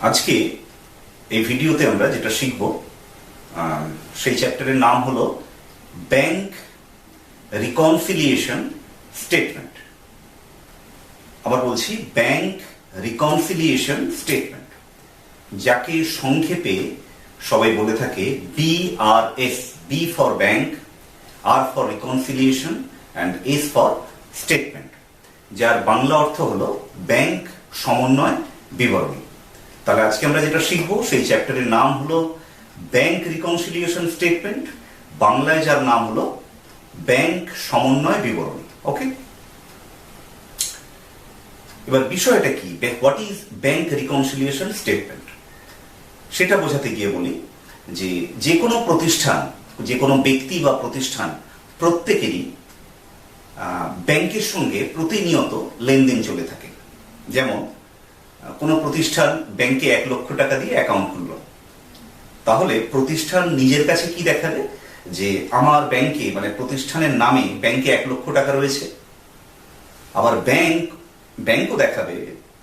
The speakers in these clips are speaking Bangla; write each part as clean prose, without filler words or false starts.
আজকে এই ভিডিওতে আমরা যেটা শিখব সেই চ্যাপ্টারের নাম হলো ব্যাংক রিকনসিলিয়েশন স্টেটমেন্ট। আবার বলছি, ব্যাংক রিকনসিলিয়েশন স্টেটমেন্ট, যাকে সংক্ষেপে সবাই বলে থাকে BRS। B for bank, R for reconciliation and S for statement, যার বাংলা অর্থ হলো ব্যাংক সমন্বয় বিবরণী। তাহলে আজকে আমরা যেটা শিখবো সেই চ্যাপ্টারের নাম হলো ব্যাংক রিকনসিলিয়েশন স্টেটমেন্ট, বাংলায় যার নাম হলো ব্যাংক সমন্বয় বিবরণী। ওকে, এবার বিষয়টা কি, what is bank reconciliation statement, সেটা বোঝাতে গিয়ে বলি যে কোনো প্রতিষ্ঠান, যে কোনো ব্যক্তি বা প্রতিষ্ঠান প্রত্যেকেরই ব্যাংকের সঙ্গে প্রতিনিয়ত লেনদেন চলে থাকে। যেমন কোনো প্রতিষ্ঠান ব্যাংকে 1 লক্ষ টাকা দিয়ে অ্যাকাউন্ট খুলল, তাহলে প্রতিষ্ঠান নিজের কাছে কি দেখাবে, যে আমার ব্যাংকে মানে প্রতিষ্ঠানের নামে ব্যাংকে 1 লক্ষ টাকা রয়েছে। আবার ব্যাংকও দেখাবে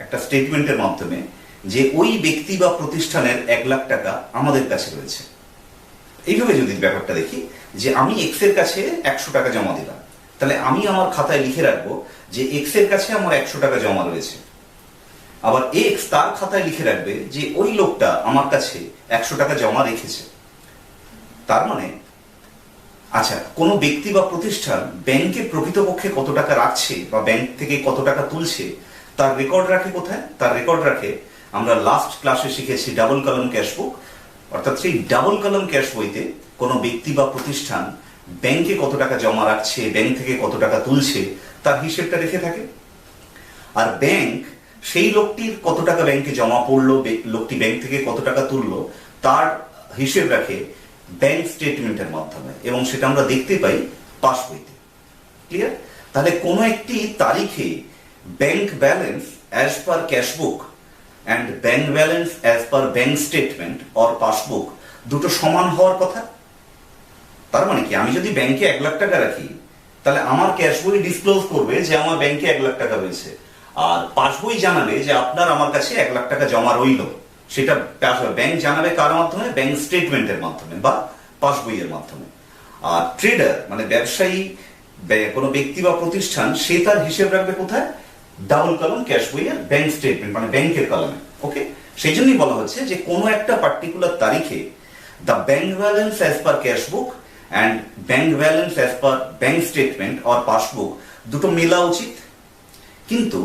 একটা স্টেটমেন্টের মাধ্যমে যে ওই ব্যক্তি বা প্রতিষ্ঠানের 1 লাখ টাকা আমাদের কাছে রয়েছে। এইভাবে যদি ব্যাপারটা দেখি, যে আমি এক্স এর কাছে 100 টাকা জমা দিলাম, তাহলে আমি আমার খাতায় লিখে রাখবো যে এক্স এর কাছে আমার 100 টাকা জমা রয়েছে। আবার এক্স তার খাতায় লিখে রাখবে যে ওই লোকটা আমার কাছে 100 টাকা জমা রেখেছে। তার মানে আচ্ছা, কোনো ব্যক্তি বা প্রতিষ্ঠান ব্যাংকে প্রকৃতপক্ষে কত টাকা রাখছে বা ব্যাংক থেকে কত টাকা তুলছে তার রেকর্ড রাখে কোথায়? তার রেকর্ড রাখে, আমরা লাস্ট ক্লাসে শিখেছি ডাবল কলাম ক্যাশবুক। অর্থাৎ সেই ডাবল কলাম ক্যাশ বইতে কোনো ব্যক্তি বা প্রতিষ্ঠান ব্যাংকে কত টাকা জমা রাখছে, ব্যাংক থেকে কত টাকা তুলছে তার হিসেবটা রেখে থাকে। আর ব্যাংক সেই লোকটির কত টাকা ব্যাংকে জমা পড়লো, লোকটি ব্যাংক থেকে কত টাকা তুললো তার হিসেব রাখে ব্যাংক স্টেটমেন্টের মাধ্যমে, এবং সেটা আমরা দেখতে পাই পাস বইতে। ক্লিয়ার? তাহলে কোনো একটি তারিখে bank balance as per cashbook and bank balance as per bank statement or passbook দুটো সমান হওয়ার কথা। তার মানে কি, আমি যদি ব্যাংকে 1 লাখ টাকা রাখি, তাহলে আমার ক্যাশ বই ডিসক্লোজ করবে যে আমার ব্যাংকে 1 লাখ টাকা রয়েছে, আর পাসবই জানাবে যে আপনার আমার কাছে 1 লাখ টাকা জমা রইল। সেটা ব্যাংক জানাবে কার মাধ্যমে? ব্যাংক স্টেটমেন্টের মাধ্যমে বা পাসবইয়ের মাধ্যমে। আর ট্রেডার মানে ব্যবসায়ী, কোনো ব্যক্তি বা প্রতিষ্ঠান, সে তার হিসেব রাখবে কোথায়? ডাবল কলম ক্যাশ বইয়ের ব্যাংক স্টেটমেন্ট মানে ব্যাংকের কলমে। ওকে, সেই জন্যই বলা হচ্ছে যে কোনো একটা পার্টিকুলার তারিখে the bank balance as per cashbook and bank balance as per bank statement or passbook দুটো মেলা উচিত। কিন্তু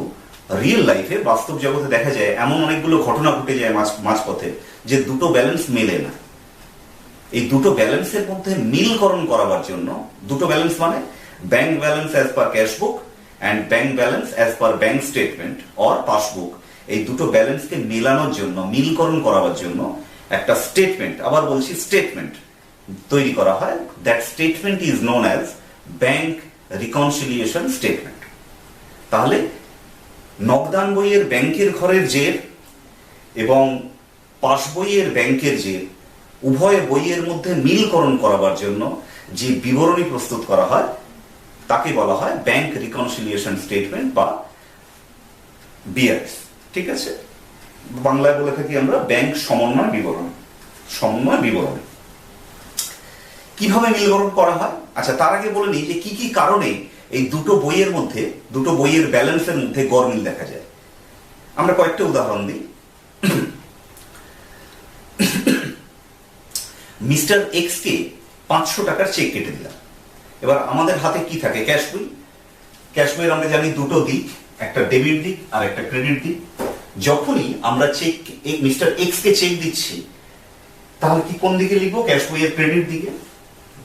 রিয়েল লাইফে, বাস্তব জগতে দেখা যায় এমন অনেকগুলো ঘটনা ঘটে যায় মাঝপথে যে দুটো ব্যালেন্স মেলে না। এই দুটো ব্যালেন্সের মধ্যে মিলকরণ করাবার জন্য, দুটো ব্যালেন্স মানে bank balance as per cashbook and bank balance as per bank statement or passbook, এই দুটো ব্যালেন্সকে মেলানোর জন্য, মিলকরণ করাবার জন্য একটা স্টেটমেন্ট, আবার বলছি স্টেটমেন্ট তৈরি করা হয়। That statement is known as bank reconciliation statement. তাহলে নগদান বইয়ের ব্যাংকের ঘরের জের এবং পাস বইয়ের ব্যাংকের জের, উভয় বইয়ের মধ্যে মিলকরণ করাবার জন্য যে বিবরণী প্রস্তুত করা হয় তাকে বলা হয় ব্যাংক রিকনসিলিয়েশন স্টেটমেন্ট বা বিআরএস। ঠিক আছে, বাংলায় বলে থাকি আমরা ব্যাংক সমন্বয় বিবরণী। সমন্বয় বিবরণী কিভাবে মিলকরণ করা হয়? আচ্ছা, তার আগে বলে নিই যে কি কি কারণে এই দুটো বইয়ের মধ্যে, দুটো বইয়ের ব্যালেন্সের মধ্যে গরমিল দেখা যায়। আমরা কয়েকটা উদাহরণ দিই। মিস্টার এক্স কে 500 টাকার চেক কেটে দিলাম। এবার আমাদের হাতে কি থাকে? ক্যাশ বই। ক্যাশ বইয়ের আমরা জানি দুটো দিক, একটা ডেবিট দিক আর একটা ক্রেডিট দিক। যখনই আমরা চেক, মিস্টার এক্স কে চেক দিচ্ছি, তাহলে কি কোন দিকে লিখবো? ক্যাশ বইয়ের ক্রেডিট দিকে।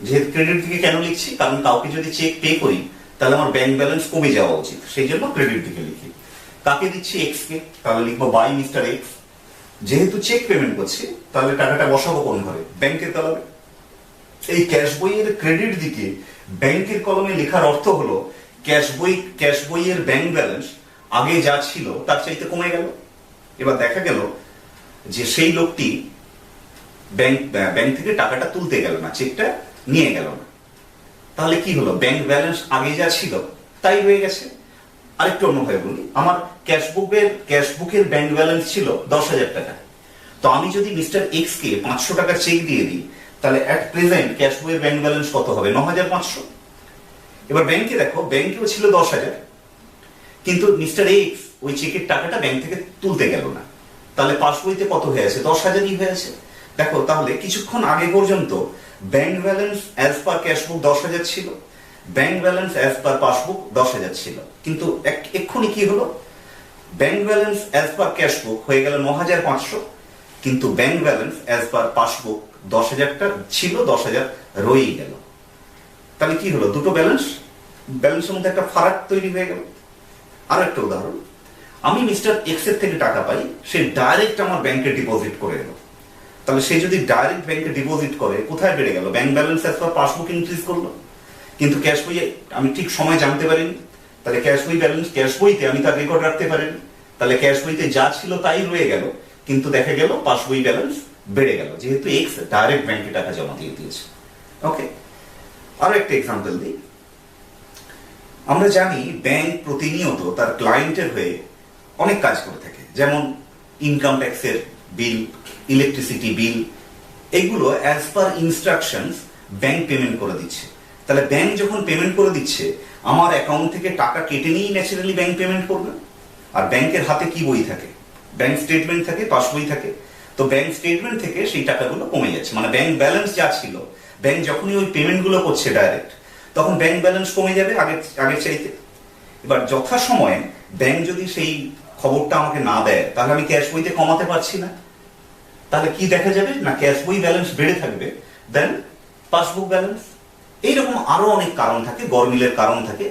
যেহেতু ক্রেডিট দিকে কেন লিখছি? কারণ কাউকে যদি চেক পে করি তাহলে আমার ব্যাংক ব্যালেন্স কমে যাওয়া উচিত, সেই জন্য ক্রেডিট দিকে লিখি। কাকে দিচ্ছি? এক্স কে, তাহলে লিখবো বাই মিস্টার এক্স। যেহেতু চেক পেমেন্ট করছি, তাহলে টাকাটা বসাবো কোন ঘরে? ব্যাংকের কলমে। এই ক্যাশ বইয়ের ক্রেডিট দিকে ব্যাংকের কলমে লেখার অর্থ হলো ক্যাশ বইয়ের ব্যাংক ব্যালেন্স আগে যা ছিল তার চাইতে কমে গেল। এবার দেখা গেল যে সেই লোকটি ব্যাংক থেকে টাকাটা তুলতে গেল না, চেকটা নিয়ে গেল না। তাহলে কি হলো? ব্যাংক ব্যালেন্স আগে যা ছিল তাই হয়ে গেছে। আরেকটু অন্যভাবে বলি, আমার ক্যাশবুকের ব্যাংক ব্যালেন্স ছিল 10,000 টাকা, তো আমি যদি মিস্টার এক্স কে 500 টাকার চেক দিয়ে দিই, তাহলে অ্যাট প্রেজেন্ট ক্যাশ বইয়ের ব্যাংক ব্যালেন্স কত হবে? 9,500। এবার ব্যাংকে দেখো, ব্যাংকেও ছিল 10,000, কিন্তু মিস্টার এক্স ওই চেকের টাকাটা ব্যাংক থেকে তুলতে গেল না, তাহলে পাসবইতে কত হয়ে আছে? 10,000ই হয়ে আছে। দেখো, তাহলে কিছুক্ষণ আগে পর্যন্ত bank balance as per cashbook 10,000 ছিল, bank balance as per passbook 10,000 ছিল, কিন্তু এক্ষুনি কি হলো? Bank balance as per cashbook হয়ে গেল 9,500, কিন্তু bank balance as per passbook 10,000টা ছিল, 10,000 রয়েই গেল। তাহলে কি হলো? দুটো ব্যালেন্সের মধ্যে একটা ফারাক তৈরি হয়ে গেল। আরো একটা উদাহরণ, আমি মিস্টার এক্স এর থেকে টাকা পাই, সে ডাইরেক্ট আমার ব্যাংকে ডিপোজিট করে এলো। তাহলে সে যদি ডাইরেক্ট ব্যাংকে ডিপোজিট করে, কোথায় বেড়ে গেল? Bank balance as per passbook increase করলো, কিন্তু ক্যাশ বইয়ে আমি ঠিক সময় জানতে পারিনি, তাহলে ক্যাশ বই ব্যালেন্স, ক্যাশ বইতে আমি তার রেকর্ড রাখতে পারিনি, তাহলে ক্যাশ বইতে যা ছিল তাই রয়ে গেল, কিন্তু দেখা গেল পাসবই ব্যালেন্স বেড়ে গেল, যেহেতু এক্স ডাইরেক্ট ব্যাংকে টাকা জমা দিয়ে দিয়েছে। ওকে, আরো একটা এক্সাম্পল দিই। আমরা জানি ব্যাংক প্রতিনিয়ত তার ক্লায়েন্টের হয়ে অনেক কাজ করে থাকে, যেমন ইনকাম ট্যাক্সের বিল, ইলেকট্রিসিটি বিল, এগুলো as per instructions bank payment করে দিচ্ছে। তাহলে ব্যাংক যখন পেমেন্ট করে দিচ্ছে, আমার অ্যাকাউন্ট থেকে টাকা কেটে নিয়েই ন্যাচারালি ব্যাংক পেমেন্ট করবে। আর ব্যাংকের হাতে কি বই থাকে? ব্যাংক স্টেটমেন্ট থাকে, পাসবই থাকে। তো ব্যাংক স্টেটমেন্ট থেকে সেই টাকাগুলো কমে যাচ্ছে, মানে ব্যাংক ব্যালেন্স যা ছিল, ব্যাংক যখনই ওই পেমেন্টগুলো করছে ডাইরেক্ট, তখন ব্যাংক ব্যালেন্স কমে যাবে আগের চাইতে। এবার যথাসময়ে ব্যাংক যদি সেই খবরটা আমাকে না দেয়, তাহলে আমি ক্যাশ বইতে কমাতে পারছি না। তাহলে কি দেখা যাবে? না, ক্যাশ বই ব্যালেন্স বেড়ে থাকবে দেন পাসবুক ব্যালেন্স। এইরকম আরো অনেক কারণ থাকে, গরমিলের কারণ থাকে,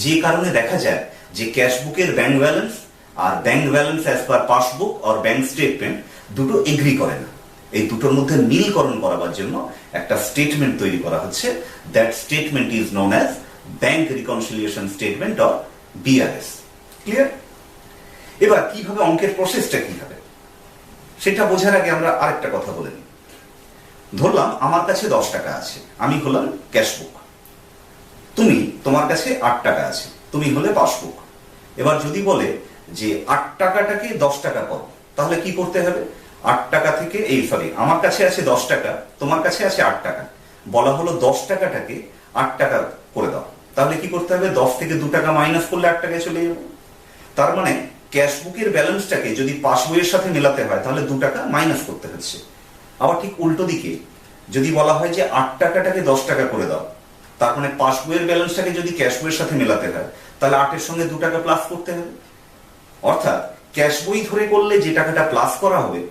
যে কারণে দেখা যায় যে ক্যাশ বুকের ব্যাংক ব্যালেন্স আর bank balance as per passbook আর ব্যাংক স্টেটমেন্ট দুটো এগ্রি করে না। এই দুটোর মধ্যে মিলকরণ করাবার জন্য একটা স্টেটমেন্ট তৈরি করা হচ্ছে। That statement is known as bank reconciliation statement or BRS. Clear? এবার কিভাবে অঙ্কের প্রসেসটা কি হবে সেটা বোঝার আগে আমরা আরেকটা কথা বলে নিই। ধরলাম আমার কাছে 10 টাকা আছে, আমি হলাম ক্যাশবুক, তোমার কাছে 8 টাকা আছে, তুমি হলে পাসবুক। এবার যদি বলে যে 8 টাকাটাকে 10 টাকা করো, তাহলে কি করতে হবে? 8 টাকা থেকে আমার কাছে আছে 10 টাকা, তোমার কাছে আছে 8 টাকা, বলা হলো 10 টাকাটাকে 8 টাকা করে দাও, তাহলে কি করতে হবে? 10 থেকে 2 টাকা মাইনাস করলে 8 টাকায় চলে যাবে। তার মানে ক্যাশবুকের ব্যালেন্সটাকে যদি পাসবইয়ের সাথে মেলাতে হয়, তাহলে 2 টাকা মাইনাস করতে হচ্ছে। আবার ঠিক উল্টো দিকে যদি বলা হয় যে 8 টাকাটাকে 10 টাকা করে দাও, তার মানে পাসবইয়ের ব্যালেন্সটাকে যদি ক্যাশ বইয়ের সাথে মেলাতে হয়, তাহলে 8 এর সঙ্গে 2 টাকা প্লাস করতে হবে। অর্থাৎ ক্যাশ বই ধরে করলে যে টাকাটা প্লাস করা হবে,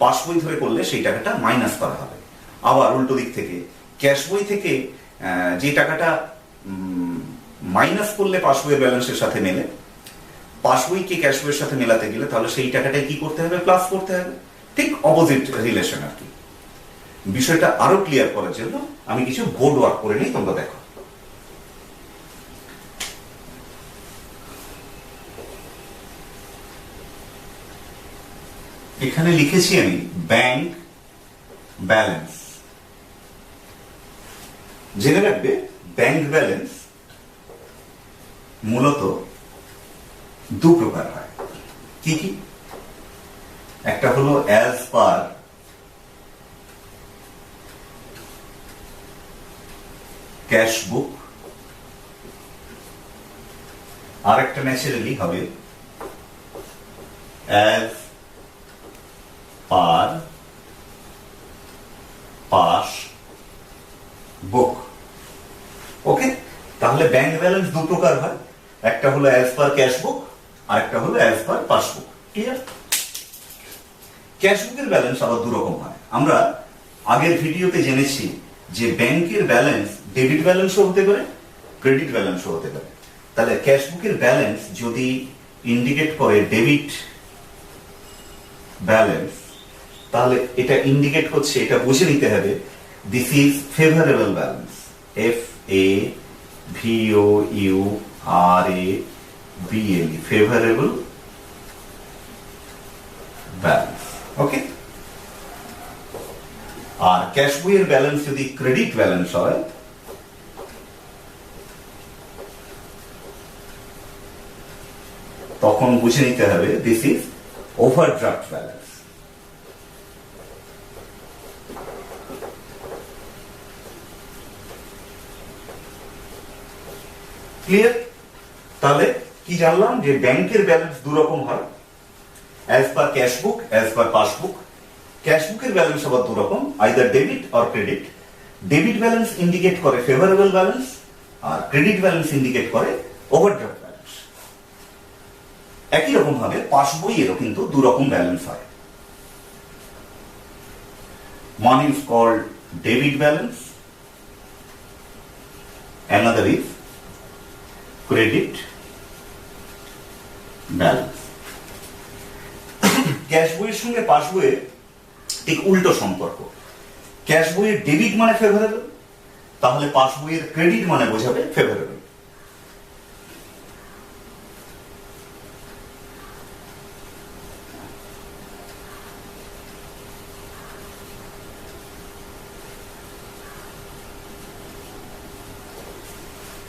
পাসবই ধরে করলে সেই টাকাটা মাইনাস করা হবে। আবার উল্টো দিক থেকে ক্যাশ বই থেকে যে টাকাটা মাইনাস করলে পাসবইয়ের ব্যালেন্সের সাথে মেলে, পাসবইকে ক্যাশ বইয়ের সাথে মেলাতে গেলে তাহলে সেই টাকাটা কি করতে হবে? প্লাস করতে হবে। ঠিক অপোজিট রিলেশন আর কি। বিষয়টা আরো ক্লিয়ার করার জন্য আমি কিছু বোর্ড ওয়ার্ক করে নিই, তোমরা দেখো। এখানে লিখেছি আমি ব্যাংক ব্যালেন্স। জেনে রাখবে ব্যাংক ব্যালেন্স মূলত দু প্রকার হয়। কি কি? একটা হলো অ্যাজ পার ক্যাশ বুক, আর একটা ন্যাচারালি হবে অ্যাজ পার পাস বুক। ওকে, তাহলে ব্যাংক ব্যালেন্স দু প্রকার হয়, একটা হলো অ্যাজ পার ক্যাশ বুক আর একটা হলো as per passbook. Clear? Cash বুকের ব্যালেন্স আবার দু রকম হয়। আমরা আগের ভিডিওতে জেনেছি যে ব্যাংকের ব্যালেন্স ডেবিট ব্যালেন্সও হতে পারে, ক্রেডিট ব্যালেন্সও হতে পারে। তাহলে ক্যাশ বুকের ব্যালেন্স যদি ইন্ডিকেট করে ডেবিট ব্যালেন্স, তাহলে এটা ইন্ডিকেট করছে, এটা বুঝে নিতে হবে this is favourable balance, FAVOURABLE, favourable balance. Okay, আর ক্যাশ বইয়ের ব্যালেন্স যদি ক্রেডিট ব্যালেন্স হয়, তখন বুঝে নিতে হবে this is overdraft balance. Clear? তাহলে কি জানলাম যে ব্যাংকের ব্যালেন্স দু রকম হয়, as per cashbook, as per passbook. ক্যাশবুকের ব্যালেন্স আবার দু রকম, either debit or credit. Debit balance indicate করে ফেভারেবল ব্যালেন্স, আর ক্রেডিট ব্যালেন্স ইন্ডিকেট করে ওভারড্রাফট ব্যালেন্স। একই রকম ভাবে পাসবইয়েরও কিন্তু দু রকম ব্যালেন্স হয়। One is called debit balance, another is credit balance. Cash বইয়ের সঙ্গে পাস বইয়ের ঠিক উল্টো সম্পর্ক। ক্যাশ বইয়ের ডেবিট মানে ফেভারেবল, তাহলে পাস বইয়ের ক্রেডিট মানে বোঝাবে ফেভারেবল।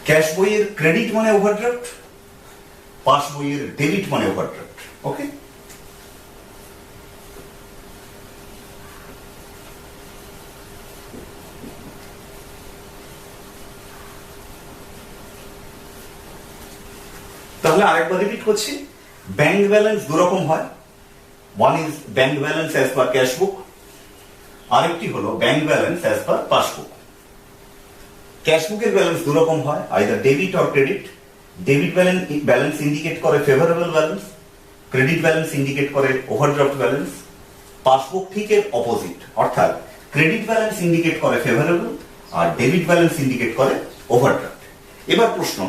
ক্যাশ বইয়ের ক্রেডিট মানে ওভারড্রাফট, পাস বইয়ের ডেবিট মানে ওভারড্রাফট। ওকে, তাহলে আরেকবার রিপিট করছি, ব্যাংক ব্যালেন্স দু রকম হয়। One is bank balance as per cashbook, আরেকটি হলো bank balance as per passbook. ক্যাশবুকের ব্যালেন্স দু রকম হয়, either debit or credit. Debit balance indicate করে favourable balance, credit balance indicate করে ওভারড্রাফট ব্যালেন্স। পাসবুক ঠিক এর অপোজিট, অর্থাৎ ক্রেডিট ব্যালেন্স ইন্ডিকেট করে ফেভারেবল আর ডেবিট ব্যালেন্স ইন্ডিকেট করে ওভারড্রাফট। এবার প্রশ্ন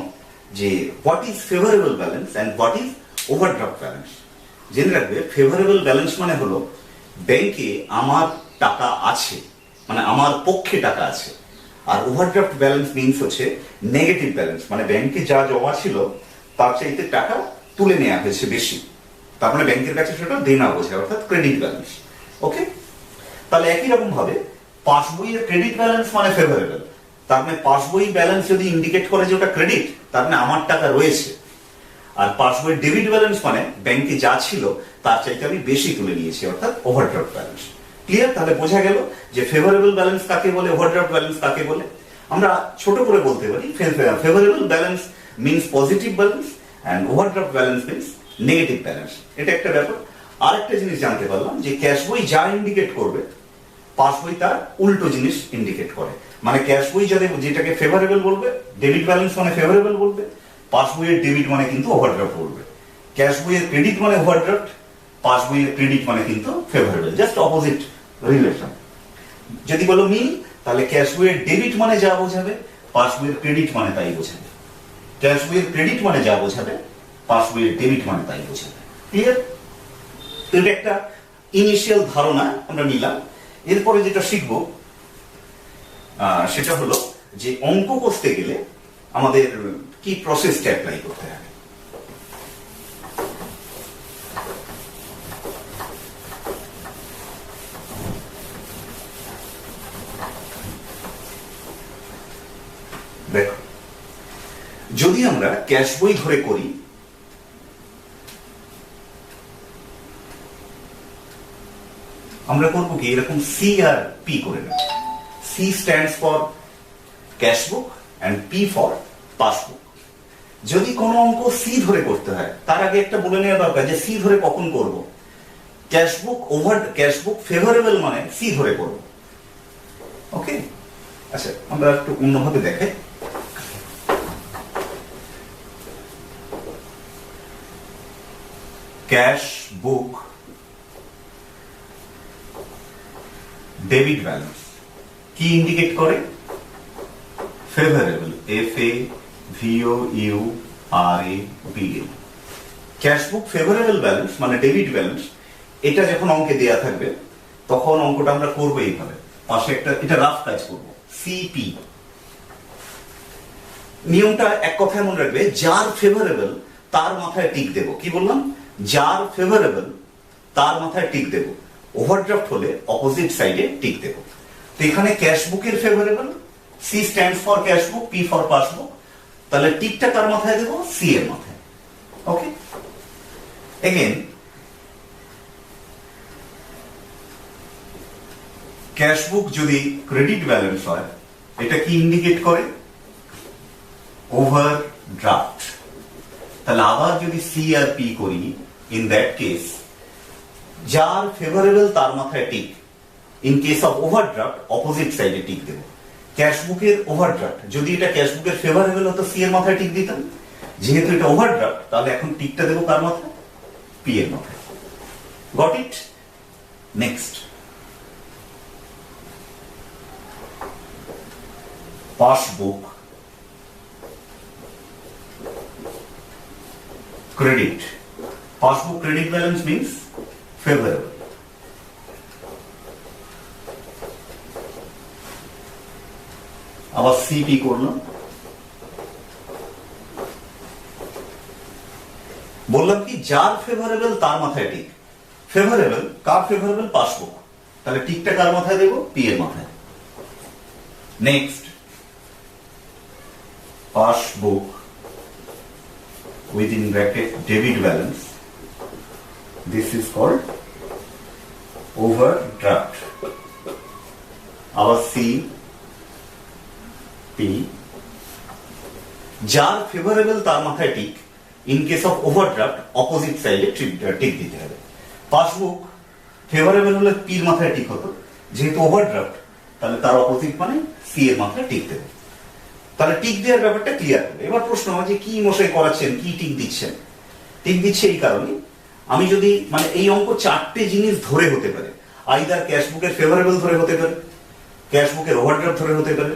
যে what is favourable balance and what is overdraft balance. জেনে রাখবে, ফেভারেবল ব্যালেন্স মানে হলো ব্যাংকে আমার টাকা আছে, মানে আমার পক্ষে টাকা আছে। আর ওভারড্রাফট ব্যালেন্স মিনস হচ্ছে নেগেটিভ ব্যালেন্স, মানে ব্যাংকে যা জমা ছিল তার চাইতে টাকা তুলে নেওয়া হয়েছে বেশি, তার মানে ব্যাংকের কাছে সেটা দেনা বোঝায়, অর্থাৎ ক্রেডিট ব্যালেন্স। ওকে, তাহলে একই রকম ভাবে পাসবইয়ের ক্রেডিট ব্যালেন্স মানে ফেভারেবল, তার মানে পাসবই ব্যালেন্স যদি ইন্ডিকেট করে যে ওটা ক্রেডিট, তার মানে আমার টাকা রয়েছে। আর পাসবইয়ের ডেবিট ব্যালেন্স মানে ব্যাংকে যা ছিল তার চাইতে আমি বেশি তুলে নিয়েছি, অর্থাৎ ওভারড্রাফট ব্যালেন্স। ক্লিয়ার? তাহলে বোঝা গেল যে ফেভারেবল ব্যালেন্স কাকে বলে, ওভারড্রাফট ব্যালেন্স কাকে বলে। আমরা ছোট করে বলতে পারি, favourable balance means positive balance and overdraft balance means negative balance. এটা একটা ব্যাপার। আরেকটা জিনিস জানতে পারলাম যে ক্যাশ বই যা ইন্ডিকেট করবে, পাস বই তার উল্টো জিনিস ইন্ডিকেট করে। মানে ক্যাশ বই যেটাকে ফেভারেবল বলবে, ডেবিট ব্যালেন্স মানে ফেভারেবল বলবে, পাস বইয়ের ডেবিট মানে কিন্তু ওভারড্রাফট বলবে। ক্যাশ বইয়ের ক্রেডিট মানে ওভারড্রাফট, পাস বইয়ের ক্রেডিট মানে কিন্তু ফেভারেবল, জাস্ট অপোজিট রিলেশন। যদি বলো মিল, তাহলে ক্যাশ বইয়ের ডেবিট মানে যা বোঝাবে, পাস বইয়ের ক্রেডিট মানে তাই বোঝাবে। ক্যাশ বইয়ের ক্রেডিট মানে যা বোঝাবে, পাস বইয়ের ডেবিট মানে তাই বোঝাবে। ক্লিয়ার? তো এটা একটা ইনিশিয়াল ধারণা আমরা নিলাম। এরপরে যেটা শিখবো সেটা হলো যে অঙ্ক কষতে গেলে আমাদের কি প্রসেসটা অ্যাপ্লাই করতে হবে। দেখো, যদি আমরা ক্যাশ বই ধরে করি, আমরা করবো কি, এরকম সি আর পি করে নেব। C stands for cashbook and P for passbook. যদি কোনো অঙ্ক সি ধরে করতে হয়, তার আগে একটা বলে নেওয়া দরকার যে সি ধরে কখন করব। ক্যাশবুক ফেভারেবল মানে সি ধরে করব। ওকে, আচ্ছা আমরা একটু অন্যভাবে দেখাই। ক্যাশ বুক ডেবিট ব্যালেন্স কি ইন্ডিকেট করে? Favourable, FAVOURABL। Cashbook favourable balance মানে ডেবিট ব্যালেন্স, এটা যখন অঙ্কে দেয়া থাকবে তখন অঙ্কটা আমরা করবো এইভাবে, পাশে একটা এটা রাফ কাজ করবো, সিপি। নিয়মটা এক কথায় মনে রাখবে, যার ফেভারেবল তার মাথায় টিক দেব। কি বললাম? যার ফেভারেবল তার মাথায় টিক দেব। ওভারড্রাফট হলে অপোজিট সাইডে টিক দেব। তো এখানে ক্যাশবুকের favourable, C stands for cashbook, P for passbook, তাহলে টিকটা কার মাথায় দেব? সি এর মাথায়। ওকে, এগেন ক্যাশবুক যদি ক্রেডিট ব্যালেন্স হয়, এটা কি ইন্ডিকেট করে? Overdraft. তাহলে আবার যদি সি আর পি করি, ইন দ্যাট কেস যার ফেভারেবল তার মাথায় tick, in case of overdraft opposite সাইডে টিক দেব। ক্যাশবুকের ওভারড্রাফট, যদি এটা ক্যাশবুকের ফেভারেবল হতো সি এর মাথায় টিক দিতাম, যেহেতু এটা ওভারড্রাফট তাহলে এখন টিকটা দেবো কার মাথায়? পি এর মাথায়। Got it? Next, passbook credit. Passbook credit balance means favorable. আবার সিপি করলাম, বললাম কি যার ফেভারেবল তার মাথায় টিক। ফেভারেবল কার ফেভারেবল? পাসবুক, তাহলে টিকটা কার মাথায় দেব? পি এর মাথায়। Next, passbook within bracket debit balance, this is called overdraft. Our C P, যার ফেভারেবল তার মাথায় tick, in case of overdraft opposite সাইডে টিক দিতে হবে। পাসবুক ফেভারেবল হলে পির মাথায় টিক হতো, যেহেতু ওভারড্রাফট তাহলে তার অপোজিট মানে সি এর মাথায় টিক দেবে। তাহলে টিক দেওয়ার ব্যাপারটা ক্লিয়ার হবে। এবার প্রশ্ন হয় যে কি মশাই করাচ্ছেন, কি টিক দিচ্ছেন? টিক দিচ্ছে এই কারণে, আমি যদি মানে এই অঙ্ক চারটে জিনিস ধরে হতে পারে, আইদার ক্যাশবুকের ফেভারেবল ধরে হতে পারে, ক্যাশবুকের ওভারড্রাফট ধরে হতে পারে,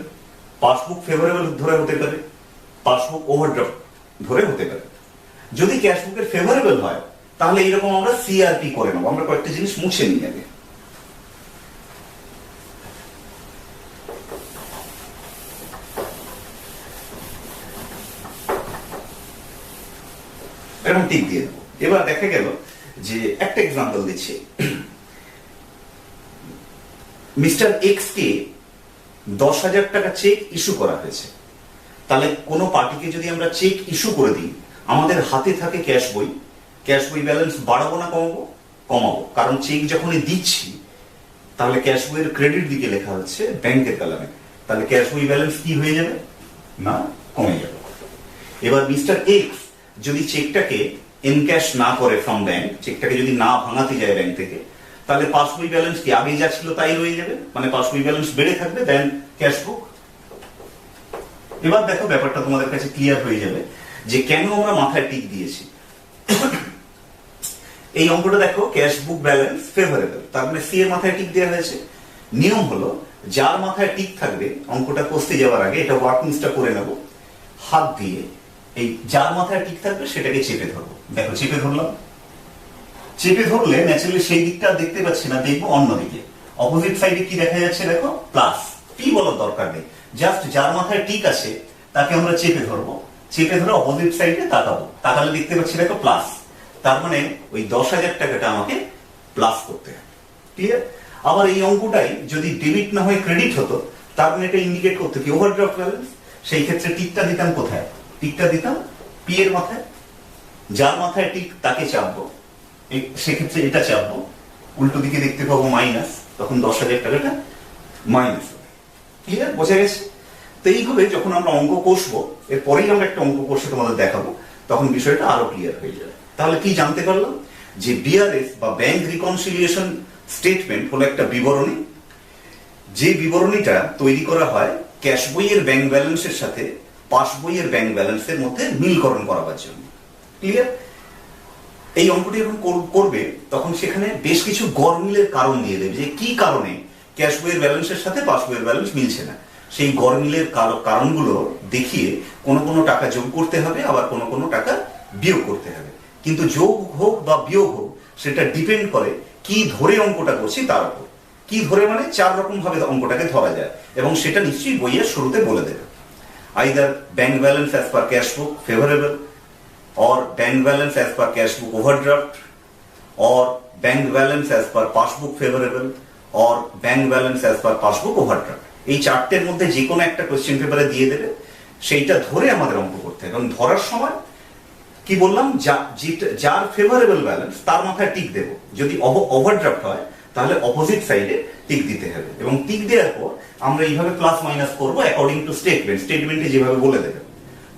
পাসবুক ফেভারেবল ধরে হতে পারে, পাসবুক ওভারড্রাফট ধরে হতে পারে। যদি ক্যাশবুকের ফেভারেবল হয় তাহলে এইরকম আমরা সিআরপি করে নেবো। আমরা কয়েকটা জিনিস মুছে নিই আগে। এরকম টিক দিয়ে দেবো। এবার দেখা গেল যে একটা এক্সাম্পল দিচ্ছি, মিস্টার এক্স কে 10,000 টাকা চেক ইস্যু করা হয়েছে। তাহলে কোনো পার্টিকে যদি আমরা চেক ইস্যু করে দিই, আমাদের হাতে থাকে ক্যাশ বই, ক্যাশ বই ব্যালেন্স বাড়াবো না কমাবো? কমাবো, কারণ চেক যখনই দিচ্ছি তাহলে ক্যাশ বইয়ের ক্রেডিট দিকে লেখা হচ্ছে ব্যাংকের কলামে, তাহলে ক্যাশ বই ব্যালেন্স কি হয়ে যাবে? না, কমে যাবে। এবার মিস্টার এক্স যদি চেকটাকে এনক্যাশ না করে ফ্রম ব্যাংক, চেকটাকে যদি না ভাঙাতে যায় ব্যাংক থেকে, তাহলে পাসবই ব্যালেন্স কি আগে যা ছিল তাই রয়ে যাবে, মানে পাসবই ব্যালেন্স বেড়ে থাকবে দেন ক্যাশবুক। এবার দেখো ব্যাপারটা তোমাদের কাছে ক্লিয়ার হয়ে যাবে যে কেন আমরা মাথায় টিক দিয়েছি। এই অঙ্কটা দেখো, ক্যাশবুক ব্যালেন্স ফেভারেবল, তার মানে সি এর মাথায় টিক দেওয়া হয়েছে। নিয়ম হলো যার মাথায় টিক থাকবে, অঙ্কটা কষতে যাওয়ার আগে এটা ওয়ার্কিংসটা করে নেব, হাত দিয়ে এই যার মাথায় টিক থাকবে সেটাকে চেপে ধরবো। দেখো চেপে ধরলাম, চেপে ধরলে ন্যাচারালি সেই দিকটা দেখতে পাচ্ছি না, দেখবো অন্যদিকে অপোজিট সাইডে কি দেখা যাচ্ছে দেখো, প্লাস। পি বলার দরকার নেই, জাস্ট যার মাথায় টিক আছে তাকে আমরা চেপে ধরবো, চেপে ধরে অপোজিট সাইডে তাকাবো, তাকালে দেখতে পাচ্ছি দেখো প্লাস। তার মানে ওই 10,000 টাকাটা আমাকে প্লাস করতে হবে। ক্লিয়ার? আবার এই অঙ্কটাই যদি ডেবিট না হয় ক্রেডিট হতো, তার মানে এটা ইন্ডিকেট করতে কি ওভারড্রাফট ব্যালেন্স। সেই ক্ষেত্রে টিকটা দিতাম কোথায়? টিকটা দিতাম পি এর মাথায়, যার মাথায় টিক তাকে চাপবো, সেক্ষেত্রে এটা চাপবো, উল্টো দিকে দেখতে পাবো মাইনাস, তখন 10,000 টাকাটা মাইনাস হবে। ক্লিয়ার? বোঝা গেছে? তো এইভাবে যখন আমরা অঙ্ক কষবো, এরপরেই আমরা একটা অঙ্ক কষে তোমাদের দেখাবো, তখন বিষয়টা আরো ক্লিয়ার হয়ে যাবে। তাহলে কি জানতে পারলাম? যে বিআরএস বা ব্যাংক রিকনসিলিয়েশন স্টেটমেন্ট হলো একটা বিবরণী, যে বিবরণীটা তৈরি করা হয় ক্যাশ বইয়ের ব্যাংক ব্যালেন্সের সাথে পাস বইয়ের ব্যাংক ব্যালেন্সের মধ্যে মিলকরণ করাবার জন্য। ক্লিয়ার? এই অঙ্কটি যখন করবে তখন সেখানে বেশ কিছু গরমিলের কারণ দিয়ে দেবে, যে কি কারণে ক্যাশ বইয়ের ব্যালেন্সের সাথে পাস বইয়ের ব্যালেন্স মিলছে না। সেই গরমিলের কারণগুলো দেখিয়ে কোনো কোনো টাকা যোগ করতে হবে, আবার কোনো কোনো টাকা বিয়োগ করতে হবে। কিন্তু যোগ হোক বা বিয়োগ হোক সেটা ডিপেন্ড করে কি ধরে অঙ্কটা করছি তার উপর। কি ধরে মানে 4 রকম ভাবে অঙ্কটাকে ধরা যায়, এবং সেটা নিশ্চয়ই বইয়ের শুরুতে বলে দেবে। Either bank balance as per cashbook favourable, or bank balance as per cash book overdraft, or bank balance as per passbook favorable, or bank balance as per passbook overdraft। এই চারটের মধ্যে যে কোনো একটা কোশ্চেন পেপারে দিয়ে দেবে, সেইটা ধরে আমাদের অঙ্ক করতে হবে। এবং ধরার সময় কি বললাম, যার ফেভারেবল ব্যালেন্স তার মাথায় টিক দেব, যদি ওভারড্রাফট হয় তাহলে অপোজিট সাইডে টিক দিতে হবে। এবং টিক দেওয়ার পর আমরা এইভাবে প্লাস মাইনাস করবো অ্যাকর্ডিং টু স্টেটমেন্টে যেভাবে বলে দেবে।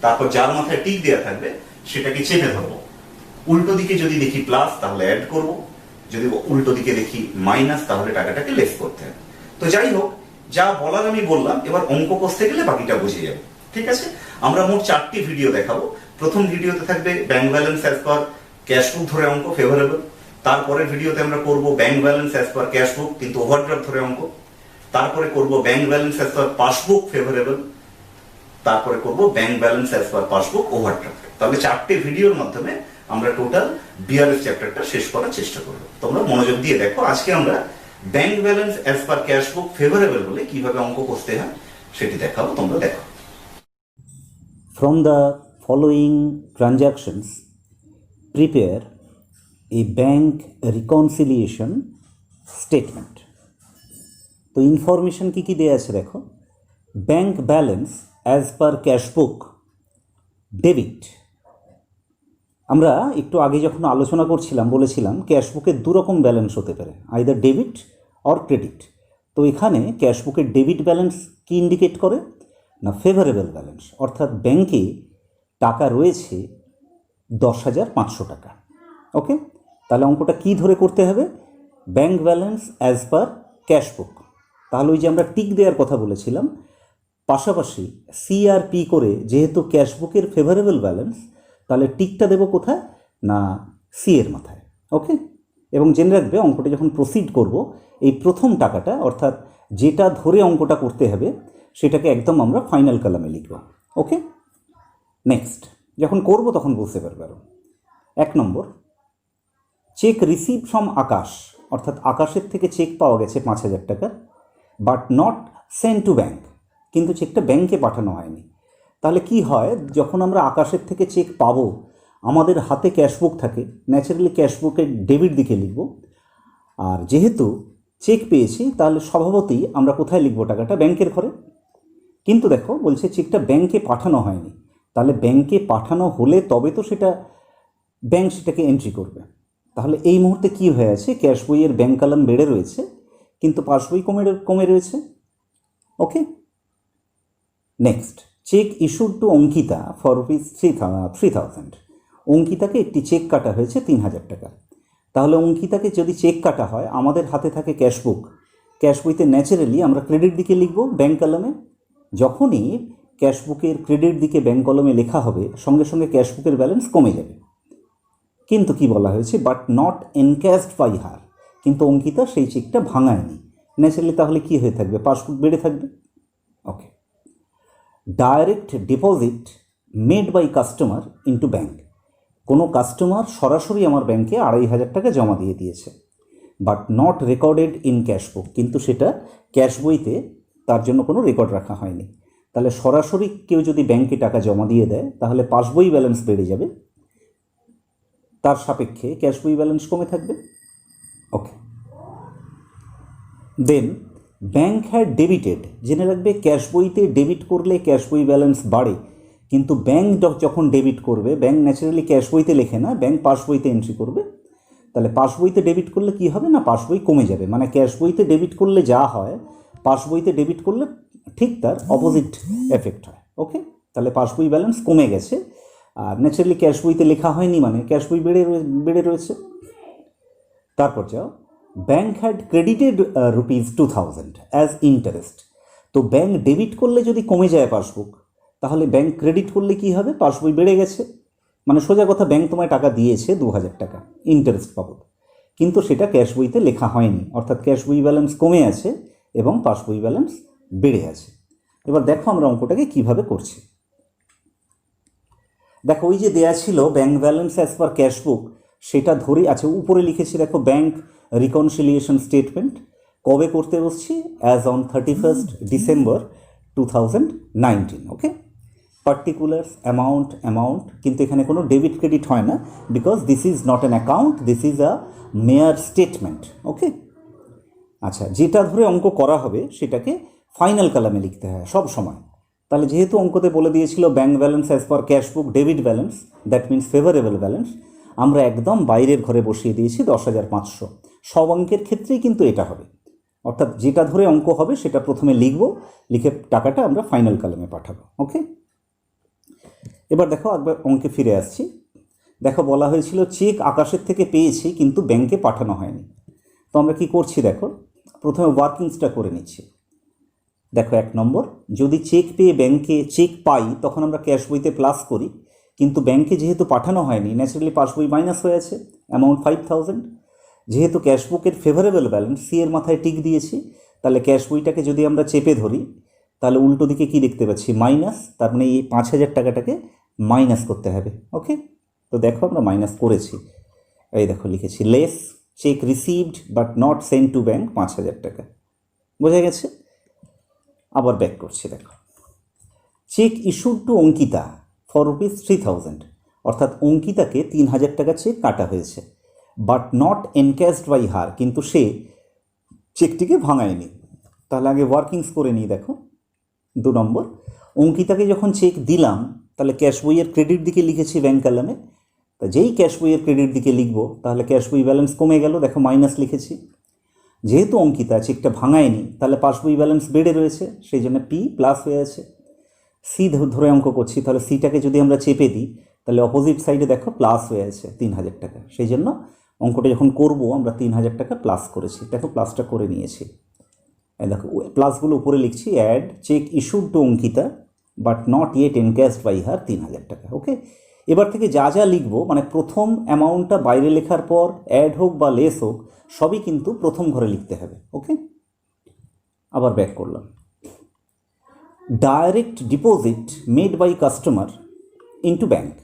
তারপর যার মাথায় টিক দেওয়া থাকবে সেটাকে চেপে ধরবো। উল্টো দিকে যদি দেখি প্লাস তাহলে অ্যাড করব, যদি উল্টো দিকে দেখি মাইনাস তাহলে টাকাটাকে লেস করতে হবে। তো যাই হোক, যা বলার আমি বললাম, এবার অঙ্ক কষতে গেলে বাকিটা বুঝে যাবে। ঠিক আছে, আমরা মোট 4টি ভিডিও দেখাবো। প্রথম ভিডিওতে থাকবে ব্যাংক ব্যালেন্স অ্যাজ পার ক্যাশ বুক ধরে অঙ্ক ফেভারেবল। তারপরের ভিডিওতে আমরা করব ব্যাংক ব্যালেন্স অ্যাজ পার ক্যাশ বুক কিন্তু ওভারড্রাফট ধরে অঙ্ক। তারপরে করব bank balance as per passbook favourable. তারপরে করব bank balance as per passbook overdraft. তাহলে 4টে ভিডিওর মাধ্যমে আমরা টোটাল বিআরএস চ্যাপ্টারটা শেষ করার চেষ্টা করব। তোমরা মনোযোগ দিয়ে দেখো। আজকে আমরা ব্যাংক ব্যালেন্স অ্যাজ পার ক্যাশ বুক ফেভারেবল বলে কিভাবে অঙ্ক করতে হয় সেটি দেখাবো, তোমরা দেখো। From the following transactions, prepare a bank reconciliation statement. তো ইনফরমেশন কি কি দেয়া আছে দেখো। ব্যাংক ব্যালেন্স অ্যাজ পার ক্যাশ বুক ডেবিট। আমরা একটু আগে যখন আলোচনা করছিলাম বলেছিলাম ক্যাশ বুকের দুরকম ব্যালেন্স হতে পারে, আইদার ডেবিট অর ক্রেডিট। তো এখানে ক্যাশ বুকের ডেবিট ব্যালেন্স কি ইন্ডিকেট করে না ফেভারেবল ব্যালেন্স, অর্থাৎ ব্যাংকে টাকা রয়েছে 10,500 টাকা। ওকে, তাহলে অঙ্কটা কি ধরে করতে হবে? ব্যাংক ব্যালেন্স অ্যাজ পার ক্যাশ বুক। তাহলে ওই যে আমরা টিক দেওয়ার কথা বলেছিলাম, পাশাপাশি সিআরপি করে, যেহেতু ক্যাশ বুকের ফেভারেবল ব্যালেন্স, তাহলে টিকটা দেবো কোথায় না সি এর মাথায়। ওকে, এবং জেনে রাখবে অঙ্কটা যখন প্রসিড করব, এই প্রথম টাকাটা অর্থাৎ যেটা ধরে অঙ্কটা করতে হবে সেটাকে একদম আমরা ফাইনাল কলামে লিখব। ওকে, নেক্সট যখন করব তখন বুঝতে পারবে আরো। 1 নম্বর, চেক রিসিভ ফ্রম আকাশ, অর্থাৎ আকাশের থেকে চেক পাওয়া গেছে 5,000 টাকা, but not send to bank, কিন্তু চেকটা ব্যাংকে পাঠানো হয়নি। তাহলে কি হয়, যখন আমরা আকাশের থেকে চেক পাবো, আমাদের হাতে ক্যাশবুক থাকে, ন্যাচারালি ক্যাশবুকের ডেবিট দিকে লিখব। আর যেহেতু চেক পেয়েছি তাহলে স্বভাবতই আমরা কোথায় লিখব টাকাটা? ব্যাংকের ঘরে। কিন্তু দেখো বলছে চেকটা ব্যাংকে পাঠানো হয়নি, তাহলে ব্যাংকে পাঠানো হলে তবে তো সেটা ব্যাংক সেটাকে এন্ট্রি করবে। তাহলে এই মুহূর্তে কি হয়ে আছে, ক্যাশ বইয়ের ব্যাংক কলাম বেড়ে রয়েছে কিন্তু পাস বই কমে রয়েছে। Okay, next, cheque issued to Ankita for ₹3,000। অঙ্কিতাকে একটি চেক কাটা হয়েছে 3,000 টাকা। তাহলে অঙ্কিতাকে যদি চেক কাটা হয়, আমাদের হাতে থাকে ক্যাশবুক, ক্যাশ বইতে ন্যাচারালি আমরা ক্রেডিট দিকে লিখব ব্যাংক কলামে। যখনই ক্যাশবুকের ক্রেডিট দিকে ব্যাংক কলমে লেখা হবে, সঙ্গে সঙ্গে ক্যাশবুকের ব্যালেন্স কমে যাবে। কিন্তু কি বলা হয়েছে, but not encashed by her, কিন্তু অঙ্কিতা সেই চেকটা ভাঙায়নি। ন্যাচারালি তাহলে কি হয়ে থাকবে? পাসবুক বেড়ে থাকবে। Okay, direct deposit made by customer into bank. কোনো কাস্টমার সরাসরি আমার ব্যাংকে 2,500 টাকা জমা দিয়ে দিয়েছে, but not recorded in cashbook, কিন্তু সেটা ক্যাশ বইতে তার জন্য কোনো রেকর্ড রাখা হয়নি। তাহলে সরাসরি কেউ যদি ব্যাংকে টাকা জমা দিয়ে দেয় তাহলে পাসবই ব্যালেন্স বেড়ে যাবে, তার সাপেক্ষে ক্যাশ বই ব্যালেন্স কমে থাকবে। ওকে, দেন ব্যাংক হ্যাড ডেবিটেড। জেনে রাখবে ক্যাশ বইতে ডেবিট করলে ক্যাশ বই ব্যালেন্স বাড়ে, কিন্তু ব্যাংক যখন ডেবিট করবে, ব্যাংক ন্যাচারালি ক্যাশ বইতে লেখে না, ব্যাংক পাস বইতে এন্ট্রি করবে। তাহলে পাস বইতে ডেবিট করলে কি হবে না পাস বই কমে যাবে। মানে ক্যাশ বইতে ডেবিট করলে যা হয়, পাস বইতে ডেবিট করলে ঠিক তার অপোজিট এফেক্ট হয়। ওকে, তাহলে পাস বই ব্যালেন্স কমে গেছে, আর ন্যাচারালি ক্যাশ বইতে লেখা হয়নি মানে ক্যাশ বই বেড়ে রয়েছে। তারপর যাও, bank had credited ₹2,000 as interest. তো ব্যাংক ডেবিট করলে যদি কমে যায় পাসবুক, তাহলে ব্যাংক ক্রেডিট করলে কি হবে? পাসবই বেড়ে গেছে। মানে সোজা কথা, ব্যাংক তোমায় টাকা দিয়েছে 2,000 টাকা ইন্টারেস্ট বাবদ, কিন্তু সেটা ক্যাশ বইতে লেখা হয়নি, অর্থাৎ ক্যাশ বই ব্যালেন্স কমে আছে এবং পাসবই ব্যালেন্স বেড়ে আছে। এবার দেখো আমরা অঙ্কটাকে কিভাবে করছি। দেখো ওই যে দেয়া ছিল ব্যাংক ব্যালেন্স অ্যাজ পার ক্যাশ বুক, সেটা ধরে আছে উপরে লিখেছি দেখো ব্যাংক রিকনসিলিয়েশন স্টেটমেন্ট। কবে করতে বসছি? As on 31st December 2019। Okay, particular amount, কিন্তু এখানে কোনো ডেবিট ক্রেডিট হয় না, because this is not an account, this is a mere statement. Okay, আচ্ছা, যেটা ধরে অঙ্ক করা হবে সেটাকে ফাইনাল কলামে লিখতে হয় সব সময়। তাহলে যেহেতু অঙ্কতে বলে দিয়েছিল bank balance as per cash book debit balance, that means favourable balance, আমরা একদম বাইরের ঘরে বসিয়ে দিয়েছি 10,500। সব অঙ্কের ক্ষেত্রেই কিন্তু এটা হবে, অর্থাৎ যেটা ধরে অঙ্ক হবে সেটা প্রথমে লিখব, লিখে টাকাটা আমরা ফাইনাল কলামে পাঠাবো। ওকে, এবার দেখো একবার অঙ্কে ফিরে আসছি। দেখো বলা হয়েছিল চেক আকাশের থেকে পেয়েছি কিন্তু ব্যাংকে পাঠানো হয়নি। তো আমরা কি করছি দেখো, প্রথমে ওয়ার্কিংসটা করে নিচ্ছি। দেখো 1 নম্বর, যদি চেক পেয়ে ব্যাংকে চেক পাই তখন আমরা ক্যাশ বইতে প্লাস করি, কিন্তু ব্যাংকে যেহেতু পাঠানো হয়নি ন্যাচারালি পাস বই মাইনাস হয়ে আছে, অ্যামাউন্ট 5000। যেহেতু ক্যাশ বুকের ফেভারেবল ব্যালেন্স সি এর মাথায় টিক দিয়েছি, তাহলে ক্যাশ বইটাকে যদি আমরা চেপে ধরি তাহলে উল্টো দিকে কি দেখতে পাচ্ছি, মাইনাস। তার মানে এই 5000 টাকাটাকে মাইনাস করতে হবে। ওকে, তো দেখো আমরা মাইনাস করেছি। এই দেখো লিখেছি less cheque received but not send to bank 5000 টাকা। বোঝা গেছে? আবার ব্যাক করছি। দেখো cheque issued to Ankita for ₹3000, অর্থাৎ অঙ্কিতাকে 3000 টাকা চেক কাটা হয়েছে, but not encashed by her, কিন্তু সে চেকটিকে ভাঙায়নি। তাহলে আগে ওয়ার্কিংস করে নিই। দেখো 2 নম্বর, অঙ্কিতাকে যখন চেক দিলাম তাহলে ক্যাশ বইয়ের ক্রেডিট দিকে লিখেছি ব্যাংক কলামে। তা যেই ক্যাশ বইয়ের ক্রেডিট দিকে লিখব তাহলে ক্যাশ বই ব্যালেন্স কমে গেল, দেখো মাইনাস লিখেছি। যেহেতু অঙ্কিতা চেকটা ভাঙায়নি তাহলে পাস বই ব্যালেন্স বেড়ে রয়েছে, সেই জন্য পি প্লাস হয়ে আছে। সি ধরে অঙ্ক করছি, তাহলে সিটাকে যদি আমরা চেপে দিই তাহলে অপোজিট সাইডে দেখো প্লাস হয়ে আছে 3000 টাকা। সেই জন্য অঙ্কটা যখন করব আমরা 3000 টাকা প্লাস করেছি। দেখো প্লাসটা করে নিয়েছি। দেখো প্লাসগুলো উপরে লিখছি, add cheque issued to Ankita but not yet encashed by her 3000 টাকা। ওকে, এবার থেকে যা যা লিখবো মানে প্রথম অ্যামাউন্টটা বাইরে লেখার পর অ্যাড হোক বা লেস হোক সবই কিন্তু প্রথম ঘরে লিখতে হবে। ওকে, আবার ব্যাক করলাম। Direct deposit made by customer into bank,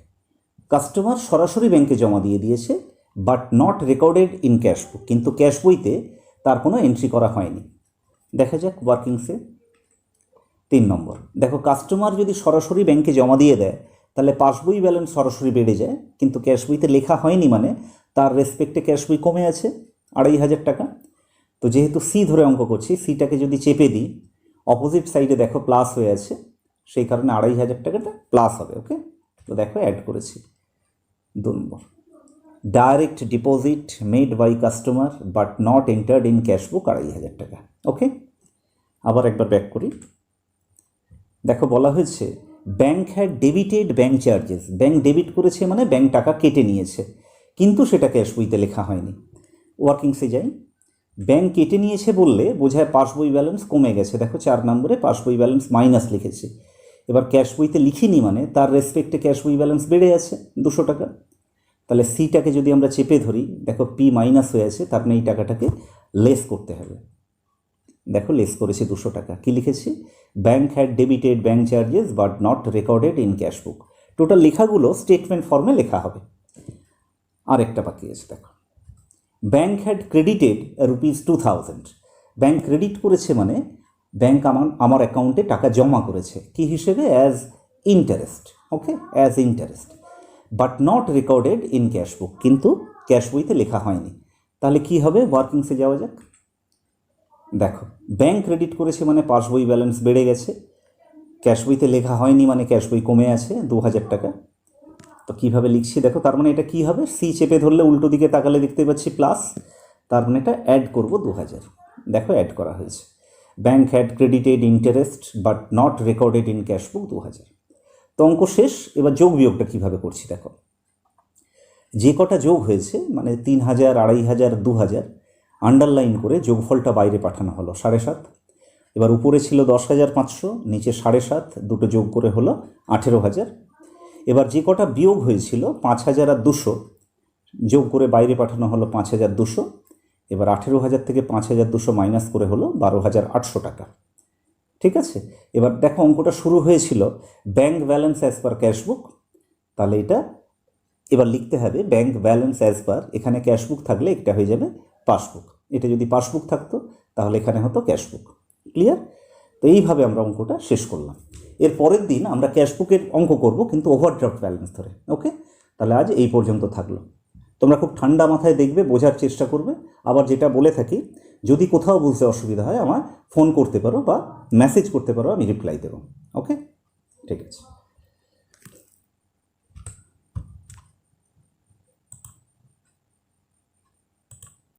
customer সরাসরি ব্যাংকে জমা দিয়ে দিয়েছে, but not recorded in cash book, কিন্তু ক্যাশ বইতে তার কোনো এন্ট্রি করা হয়নি। দেখা যাক ওয়ার্কিংসে। 3 নম্বর, দেখো কাস্টমার যদি সরাসরি ব্যাংকে জমা দিয়ে দেয় তাহলে পাসবই ব্যালেন্স সরাসরি বেড়ে যায়, কিন্তু ক্যাশ বইতে লেখা হয়নি মানে তার রেসপেক্টে ক্যাশ বই কমে আছে 2500 টাকা। তো যেহেতু সি ধরে অঙ্ক করছি, সিটাকে যদি চেপে দিই অপোজিট সাইডে দেখো প্লাস হয়ে আছে, সেই কারণে 2500 টাকাটা প্লাস হবে। ওকে, তো দেখো অ্যাড করেছি। 2 number, direct deposit made by customer but not entered in cash book 2500 টাকা। ওকে, আবার একবার ব্যাক করি। দেখো বলা হয়েছে bank had debited bank charges, bank debit করেছে মানে ব্যাংক টাকা কেটে নিয়েছে, কিন্তু সেটা ক্যাশ বইতে লেখা হয়নি। ওয়ার্কিংসে যাই। ব্যাংক কেটে নিয়েছে বললে বোঝায় পাসবই ব্যালেন্স কমে গেছে। দেখো 4 নম্বরে পাসবই ব্যালেন্স মাইনাস লিখেছি। এবার ক্যাশ বইতে লিখিনি মানে তার রেসপেক্টে ক্যাশ বই ব্যালেন্স বেড়ে আছে 200 টাকা। তাহলে সিটাকে যদি আমরা চেপে ধরি দেখো পি মাইনাস হয়ে আছে, তার মানে এই টাকাটাকে লেস করতে হবে। দেখো লেস করেছি 200 টাকা। কী লিখেছি, bank had debited bank charges but not recorded in cash book. Total লেখাগুলো স্টেটমেন্ট ফর্মে লেখা হবে। আরেকটা বাকি আছে দেখো, bank had credited ₹2000, bank credit করেছে মানে ব্যাংক আমার অ্যাকাউন্টে টাকা জমা করেছে, কি হিসেবে, as interest. Okay, as interest, but not recorded in cash book, কিন্তু ক্যাশ বইতে লেখা হয়নি। তাহলে কি হবে, ওয়ার্কিংসে যাওয়া যাক। দেখো ব্যাংক ক্রেডিট করেছে মানে পাসবই ব্যালেন্স বেড়ে গেছে, ক্যাশ বইতে লেখা হয়নি মানে ক্যাশ বই কমে আছে 2000 টাকা। তো কীভাবে লিখছি দেখো, তার মানে এটা কী হবে, সি চেপে ধরলে উল্টো দিকে তাকালে দেখতে পাচ্ছি প্লাস, তার মানে এটা অ্যাড করব 2000। দেখো অ্যাড করা হয়েছে, bank had credited interest but not recorded in cash বুক 2000। তো অঙ্ক শেষ। এবার যোগ বিয়োগটা কীভাবে করছি দেখো, যে কটা যোগ হয়েছে মানে 3000, 2500, 2000 আন্ডারলাইন করে যোগফলটা বাইরে পাঠানো হলো 7.5। এবার উপরে ছিল 10,500, নিচে 7.5, দুটো যোগ করে হলো 18,000। এবার যে কটা বিয়োগ হয়েছিল 5000 আর 200 যোগ করে বাইরে পাঠানো হলো 5200। এবার 18,000 থেকে 5200 মাইনাস করে হলো 12,800 টাকা। ঠিক আছে, এবার দেখো অঙ্কটা শুরু হয়েছিল ব্যাংক ব্যালেন্স অ্যাজ পার ক্যাশ বুক, তাহলে এটা এবার লিখতে হবে ব্যাংক ব্যালেন্স অ্যাজ পার, এখানে ক্যাশ বুক থাকলে একটা হয়ে যাবে পাসবুক, এটা যদি পাসবুক থাকতো তাহলে এখানে হতো ক্যাশ বুক। ক্লিয়ার? তো এইভাবে আমরা অঙ্কটা শেষ করলাম। এর পরের দিন আমরা ক্যাশ বুকের অঙ্ক করব, কিন্তু ওভারড্রাফট ব্যালেন্স ধরে। ওকে, তাহলে আজ এই পর্যন্ত থাকলো। তোমরা খুব ঠান্ডা মাথায় দেখবে, বোঝার চেষ্টা করবে। আবার যেটা বলে থাকি, যদি কোথাও বুঝতে অসুবিধা হয় আমার ফোন করতে পারো বা মেসেজ করতে পারো, আমি রিপ্লাই দেবো। ওকে, ঠিক আছে।